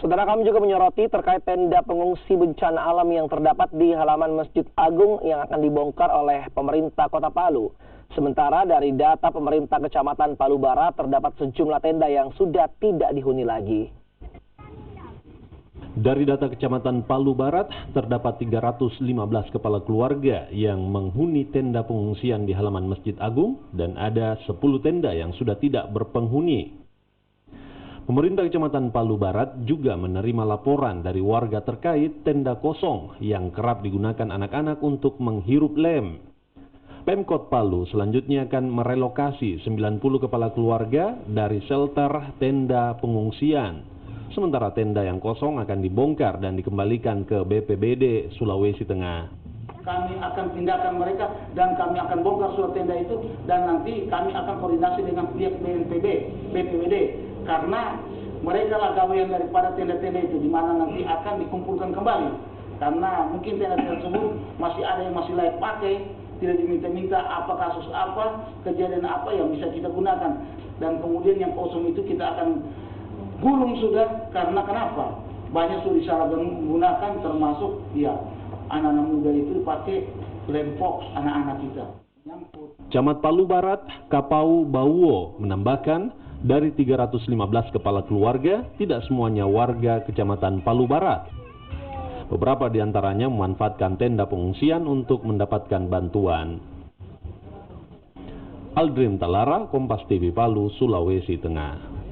Saudara, kami juga menyoroti terkait tenda pengungsi bencana alam yang terdapat di halaman Masjid Agung yang akan dibongkar oleh pemerintah Kota Palu. Sementara dari data pemerintah Kecamatan Palu Barat terdapat sejumlah tenda yang sudah tidak dihuni lagi. Dari data Kecamatan Palu Barat, terdapat 315 kepala keluarga yang menghuni tenda pengungsian di halaman Masjid Agung dan ada 10 tenda yang sudah tidak berpenghuni. Pemerintah Kecamatan Palu Barat juga menerima laporan dari warga terkait tenda kosong yang kerap digunakan anak-anak untuk menghirup lem. Pemkot Palu selanjutnya akan merelokasi 90 kepala keluarga dari shelter tenda pengungsian. Sementara tenda yang kosong akan dibongkar dan dikembalikan ke BPBD Sulawesi Tengah. Kami akan pindahkan mereka dan kami akan bongkar seluruh tenda itu dan nanti kami akan koordinasi dengan pihak BPBD karena mereka lah gawean daripada tenda-tenda itu di mana nanti akan dikumpulkan kembali karena mungkin tenda-tenda tersebut masih ada yang masih layak pakai, tidak diminta-minta apa kasus apa, kejadian apa yang bisa kita gunakan dan kemudian yang kosong itu kita akan gulung sudah karena kenapa? Banyak sudah disalahgunakan termasuk ya anak-anak muda itu pakai lempox anak-anak kita. Camat Palu Barat, Kapau Bauwo menambahkan dari 315 kepala keluarga, tidak semuanya warga Kecamatan Palu Barat. Beberapa di antaranya memanfaatkan tenda pengungsian untuk mendapatkan bantuan. Aldrin Talara, Kompas TV Palu, Sulawesi Tengah.